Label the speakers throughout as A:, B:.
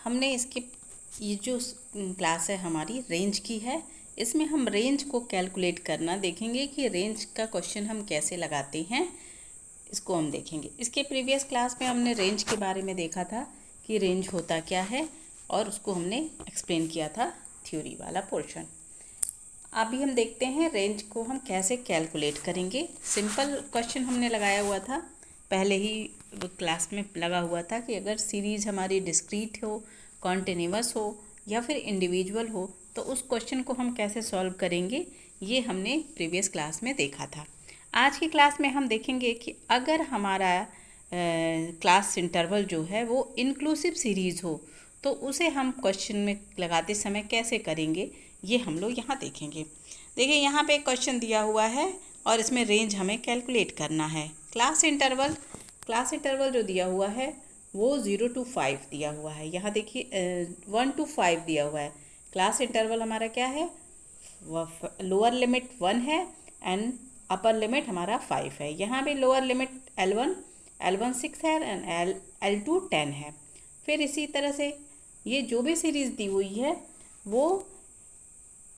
A: हमने इसके ये जो क्लास है हमारी रेंज की है, इसमें हम रेंज को कैलकुलेट करना देखेंगे कि रेंज का क्वेश्चन हम कैसे लगाते हैं, इसको हम देखेंगे। इसके प्रीवियस क्लास में हमने रेंज के बारे में देखा था कि रेंज होता क्या है और उसको हमने एक्सप्लेन किया था थ्योरी वाला पोर्शन। अभी हम देखते हैं रेंज को हम कैसे कैलकुलेट करेंगे। सिंपल क्वेश्चन हमने लगाया हुआ था, पहले ही क्लास में लगा हुआ था कि अगर सीरीज़ हमारी डिस्क्रीट हो, कॉन्टिन्यूअस हो या फिर इंडिविजुअल हो तो उस क्वेश्चन को हम कैसे सॉल्व करेंगे, ये हमने प्रीवियस क्लास में देखा था। आज की क्लास में हम देखेंगे कि अगर हमारा क्लास इंटरवल जो है वो इंक्लूसिव सीरीज़ हो तो उसे हम क्वेश्चन में लगाते समय कैसे करेंगे, ये हम लोग यहाँ देखेंगे। देखिए यहाँ पे एक क्वेश्चन दिया हुआ है और इसमें रेंज हमें कैलकुलेट करना है। क्लास इंटरवल जो दिया हुआ है वो 0 to 5 दिया हुआ है। यहाँ देखिए 1 to 5 दिया हुआ है। क्लास इंटरवल हमारा क्या है, लोअर लिमिट 1 है एंड अपर लिमिट हमारा 5 है। यहाँ भी लोअर लिमिट L1 6 है एंड L2 10 है। फिर इसी तरह से ये जो भी सीरीज़ दी हुई है वो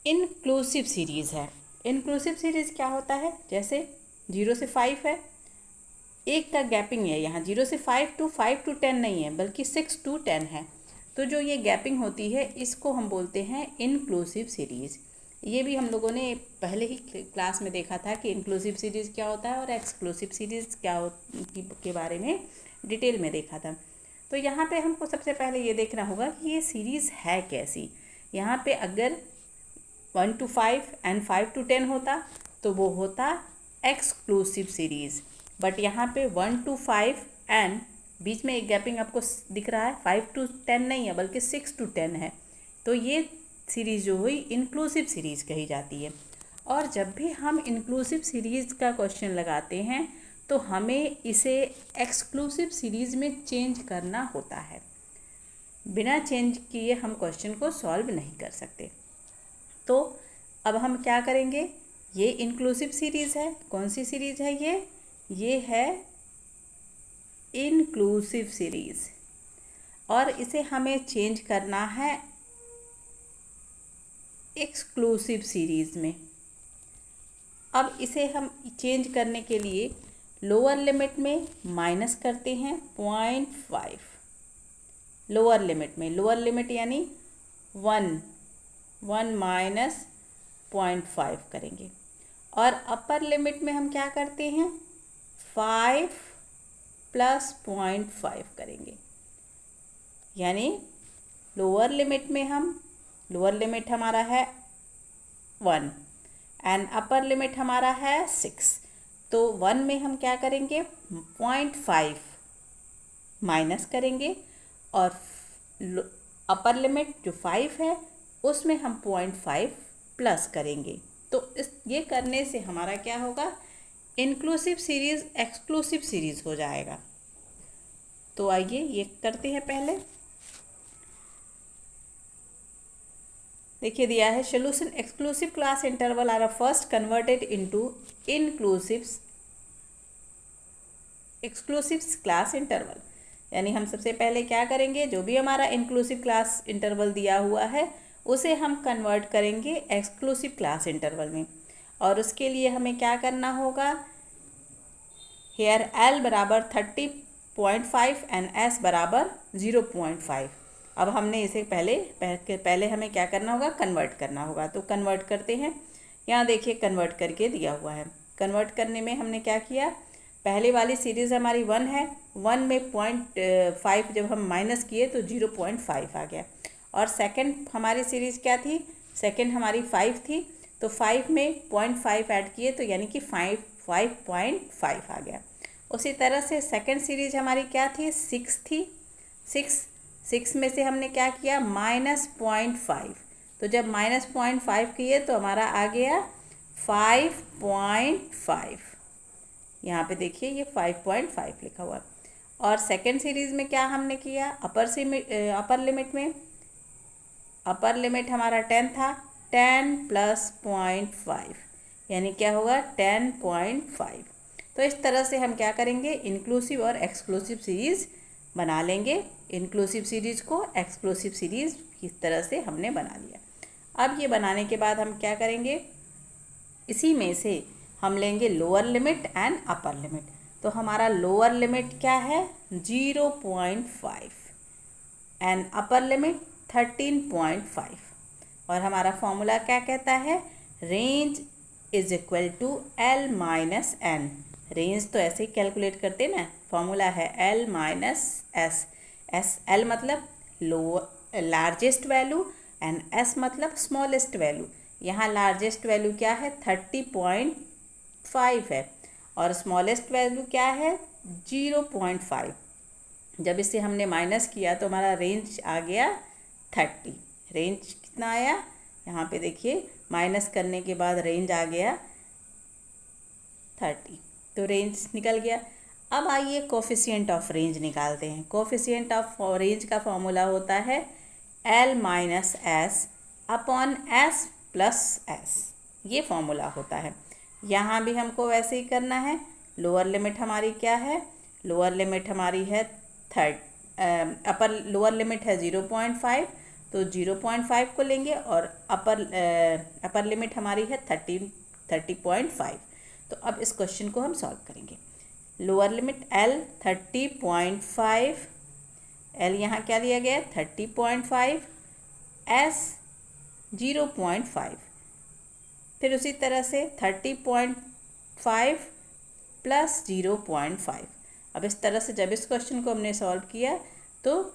A: इनक्लूसिव सीरीज़ है। इनक्लूसिव सीरीज़ क्या होता है, जैसे 0 से 5 है, एक का गैपिंग है, यहाँ 0 से 5 to 10 नहीं है बल्कि 6 to 10 है। तो जो ये गैपिंग होती है इसको हम बोलते हैं इनक्लूसिव सीरीज़। ये भी हम लोगों ने पहले ही क्लास में देखा था कि इंक्लूसिव सीरीज़ क्या होता है और एक्सक्लूसिव सीरीज़ क्या के बारे में डिटेल में देखा था। तो यहाँ पे हमको सबसे पहले ये देखना होगा कि ये सीरीज़ है कैसी। यहाँ पे अगर 1 to 5 एंड 5 to 10 होता तो वो होता एक्सक्लूसिव सीरीज़। बट यहाँ पे 1 to 5 एंड बीच में एक गैपिंग आपको दिख रहा है, 5 to 10 नहीं है बल्कि 6 to 10 है, तो ये सीरीज़ जो हुई इंक्लूसिव सीरीज़ कही जाती है। और जब भी हम इंक्लूसिव सीरीज़ का क्वेश्चन लगाते हैं तो हमें इसे एक्सक्लूसिव सीरीज़ में चेंज करना होता है। बिना चेंज किए हम क्वेश्चन को सॉल्व नहीं कर सकते। तो अब हम क्या करेंगे, ये इंक्लूसिव सीरीज़ है। कौन सी सीरीज़ है ये है इंक्लूसिव सीरीज़, और इसे हमें चेंज करना है एक्सक्लूसिव सीरीज़ में। अब इसे हम चेंज करने के लिए लोअर लिमिट में माइनस करते हैं 0.5। लोअर लिमिट यानी 1 माइनस 0.5 करेंगे। और अपर लिमिट में हम क्या करते हैं 5 प्लस 0.5 करेंगे। यानी लोअर लिमिट हमारा है 1 एंड अपर लिमिट हमारा है 6। तो 1 में हम क्या करेंगे 0.5 माइनस करेंगे और अपर लिमिट जो 5 है उसमें हम 0.5 प्लस करेंगे। तो ये करने से हमारा क्या होगा, इंक्लूसिव सीरीज़ एक्सक्लूसिव सीरीज़ हो जाएगा। तो आइए ये करते हैं। पहले देखिए दिया है solution exclusive class interval are first converted into exclusive class interval. यानी हम सबसे पहले क्या करेंगे, जो भी हमारा इंक्लूसिव क्लास इंटरवल दिया हुआ है उसे हम कन्वर्ट करेंगे एक्सक्लूसिव क्लास इंटरवल में। और उसके लिए हमें क्या करना होगा, हेयर L बराबर 30.5 एंड S बराबर 0.5। अब हमने इसे पहले हमें क्या करना होगा, कन्वर्ट करना होगा। तो कन्वर्ट करते हैं। यहाँ देखिए कन्वर्ट करके दिया हुआ है। कन्वर्ट करने में हमने क्या किया, पहले वाली सीरीज़ हमारी 1 है, 1 में 0.5 जब हम माइनस किए तो 0.5 आ गया। और सेकंड हमारी सीरीज़ क्या थी, सेकंड हमारी 5 थी, तो 5 में 0.5 ऐड किए तो यानी कि 5.5 आ गया। उसी तरह से सेकंड सीरीज हमारी क्या थी, 6 थी। 6 में से हमने क्या किया -0.5, तो जब -0.5 किए तो हमारा आ गया 5.5। यहाँ पे देखिए ये 5.5 लिखा हुआ। और सेकंड सीरीज़ में क्या हमने किया, अपर लिमिट हमारा 10 था, 10 प्लस 0.5 यानी क्या होगा 10.5। तो इस तरह से हम क्या करेंगे, इंक्लूसिव और एक्सक्लूसिव सीरीज़ बना लेंगे इंक्लूसिव सीरीज़ को एक्सक्लूसिव सीरीज़ किस तरह से हमने बना लिया। अब ये बनाने के बाद हम क्या करेंगे, इसी में से हम लेंगे lower limit and upper limit. तो हमारा लोअर लिमिट क्या है 0.5 एंड अपर लिमिट 13.5 और हमारा फॉर्मूला क्या कहता है, range is equal to L minus N. Range तो ऐसे ही कैलकुलेट करते ना, फॉर्मूला है L माइनस एस। L मतलब लार्जेस्ट वैल्यू एंड S मतलब स्मॉलेस्ट वैल्यू। यहाँ लार्जेस्ट वैल्यू क्या है 30.5 है और स्मॉलेस्ट वैल्यू क्या है 0.5। जब इसे हमने माइनस किया तो हमारा रेंज आ गया 30। रेंज कितना आया, यहाँ पे देखिए माइनस करने के बाद रेंज आ गया 30, तो रेंज निकल गया। अब आइए कोफिशिएंट ऑफ रेंज निकालते हैं। कोफिशिएंट ऑफ रेंज का फॉर्मूला होता है L minus S upon S plus S, ये फॉर्मूला होता है। यहाँ भी हमको वैसे ही करना है। लोअर लिमिट हमारी क्या है, लोअर लिमिट हमारी है अपर लोअर लिमिट है 0.5, तो 0.5 को लेंगे और अपर लिमिट हमारी है 30.5। तो अब इस क्वेश्चन को हम सॉल्व करेंगे। लोअर लिमिट L 30.5, L यहाँ क्या लिया गया 30.5, S 0.5, फिर उसी तरह से 30.5 प्लस 0.5। अब इस तरह से जब इस क्वेश्चन को हमने सॉल्व किया तो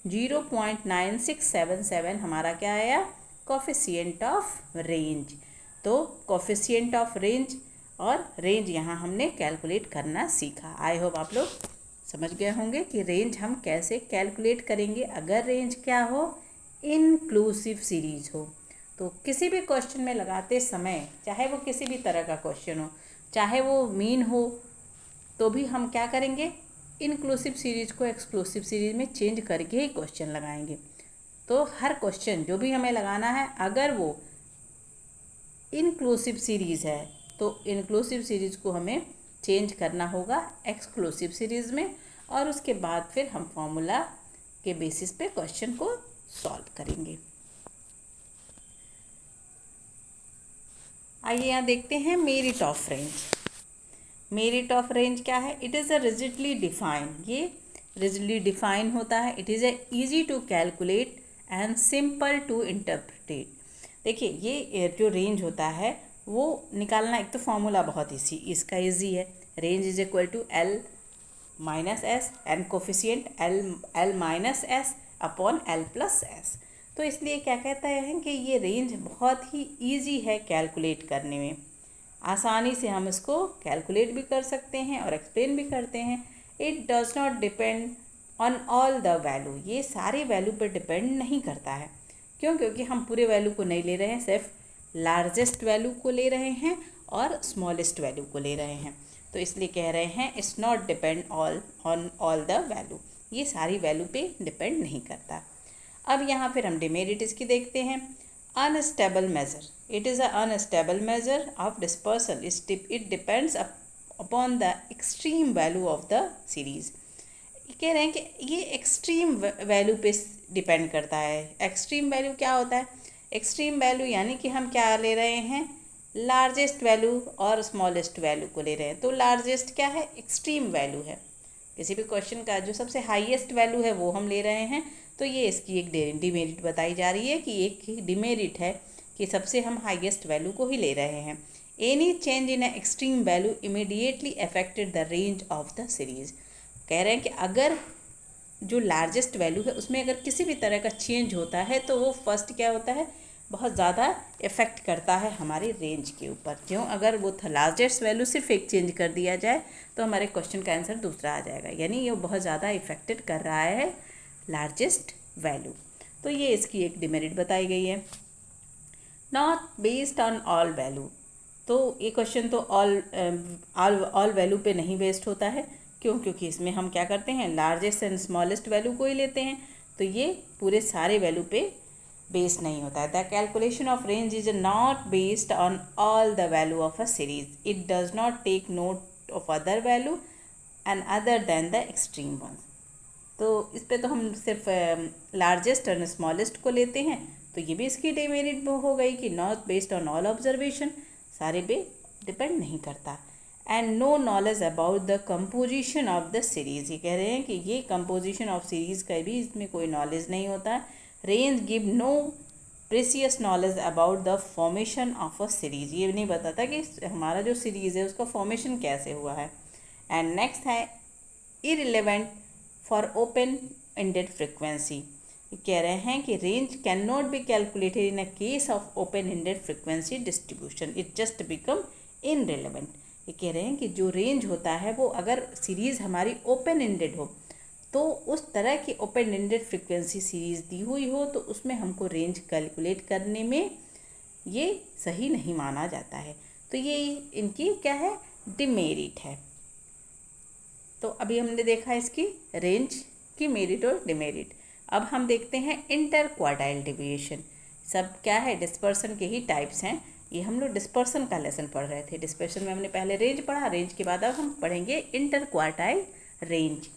A: 0.9677 हमारा क्या आया, कोफिशिएंट ऑफ रेंज। तो कोफिशिएंट ऑफ रेंज और रेंज यहाँ हमने कैलकुलेट करना सीखा। आई होप आप लोग समझ गए होंगे कि रेंज हम कैसे कैलकुलेट करेंगे अगर रेंज क्या हो, इनक्लूसिव सीरीज हो। तो किसी भी क्वेश्चन में लगाते समय, चाहे वो किसी भी तरह का क्वेश्चन हो, चाहे वो मीन हो, तो भी हम क्या करेंगे, इनक्लूसिव सीरीज को एक्सक्लूसिव सीरीज में चेंज करके ही क्वेश्चन लगाएंगे। तो हर क्वेश्चन जो भी हमें लगाना है, अगर वो इनक्लूसिव सीरीज़ है तो इनक्लूसिव सीरीज़ को हमें चेंज करना होगा एक्सक्लूसिव सीरीज़ में, और उसके बाद फिर हम फॉर्मूला के बेसिस पे क्वेश्चन को सॉल्व करेंगे। आइए यहाँ देखते हैं merit of range. Merit of range क्या है, it is a rigidly define, ये रिजिडली डिफाइन होता है। It is a easy to calculate and simple to interpret. देखिए ये जो रेंज होता है वो निकालना, एक तो फॉर्मूला बहुत इसका ईजी है। Range is equal to L minus S and coefficient L minus S upon L plus S. तो इसलिए क्या कहता है कि ये रेंज बहुत ही ईजी है कैलकुलेट करने में, आसानी से हम इसको कैलकुलेट भी कर सकते हैं और एक्सप्लेन भी करते हैं। It does not depend on all the value, ये सारे वैल्यू पर डिपेंड नहीं करता है। क्यों, क्योंकि हम पूरे वैल्यू को नहीं ले रहे हैं, सिर्फ लार्जेस्ट वैल्यू को ले रहे हैं और स्मॉलेस्ट वैल्यू को ले रहे हैं। तो इसलिए कह रहे हैं it's not depend on all the value, ये सारी वैल्यू पे डिपेंड नहीं करता। अब यहाँ फिर हम डिमेरिट इसकी देखते हैं। Unstable measure, it is a unstable measure of dispersal, it depends upon the extreme value of the series. कह रहे हैं कि ये एक्सट्रीम वैल्यू पे डिपेंड करता है। एक्सट्रीम वैल्यू क्या होता है, एक्सट्रीम वैल्यू यानी कि हम क्या ले रहे हैं, लार्जेस्ट वैल्यू और स्मॉलेस्ट वैल्यू को ले रहे हैं। तो लार्जेस्ट क्या है, एक्सट्रीम वैल्यू है। किसी भी क्वेश्चन का जो सबसे हाईएस्ट वैल्यू है वो हम ले रहे हैं, तो ये इसकी एक डिमेरिट बताई जा रही है कि एक डिमेरिट है कि सबसे हम हाईएस्ट वैल्यू को ही ले रहे हैं। Any change in extreme value immediately affected the range of the series. कह रहे हैं कि अगर जो लार्जेस्ट वैल्यू है उसमें अगर किसी भी तरह का चेंज होता है तो वो फर्स्ट क्या होता है, बहुत ज़्यादा इफ़ेक्ट करता है हमारी रेंज के ऊपर। क्यों, अगर वो लार्जेस्ट वैल्यू सिर्फ एक चेंज कर दिया जाए तो हमारे क्वेश्चन का आंसर दूसरा आ जाएगा, यानी ये बहुत ज़्यादा इफ़ेक्टेड कर रहा है लार्जेस्ट वैल्यू। तो ये इसकी एक डिमेरिट बताई गई है। Not based on all value, तो ये क्वेश्चन तो ऑल वैल्यू पे नहीं बेस्ड होता है। क्यों, क्योंकि इसमें हम क्या करते हैं, लार्जेस्ट एंड स्मॉलेस्ट वैल्यू को ही लेते हैं, तो ये पूरे सारे वैल्यू पे बेस्ड नहीं होता है। The calculation of range is not based on all the value of a series, it does not take note of other value and other than the extreme ones. तो इस पे तो हम सिर्फ लार्जेस्ट और स्मॉलेस्ट को लेते हैं, तो ये भी इसकी डिमेरिट हो गई कि not based on all observation, सारे पे डिपेंड नहीं करता। And no knowledge about the composition of the series, ये कह रहे हैं कि ये कंपोजिशन ऑफ सीरीज़ का भी इसमें कोई नॉलेज नहीं होता। Range give no precious knowledge about the formation of a series, ये नहीं बताता कि हमारा जो सीरीज़ है उसका फॉर्मेशन कैसे हुआ है। एंड नेक्स्ट है irrelevant for open ended frequency, कह रहे हैं कि range can not be calculated in a case of open ended frequency distribution, it just become irrelevant. ये कह रहे हैं कि जो रेंज होता है वो अगर सीरीज़ हमारी ओपन एंडेड हो, तो उस तरह की ओपन एंडेड फ्रिक्वेंसी सीरीज़ दी हुई हो तो उसमें हमको रेंज कैलकुलेट करने में ये सही नहीं माना जाता है। तो ये इनकी क्या है, डिमेरिट है। तो अभी हमने देखा इसकी रेंज की मेरिट और डिमेरिट। अब हम देखते हैं इंटर क्वार्टाइल डेविएशन। सब क्या है, डिस्पर्सन के ही टाइप्स हैं। ये हम लोग डिस्पर्सन का लेसन पढ़ रहे थे। डिस्पर्सन में हमने पहले रेंज पढ़ा, रेंज के बाद अब हम पढ़ेंगे इंटर क्वार्टाइल रेंज।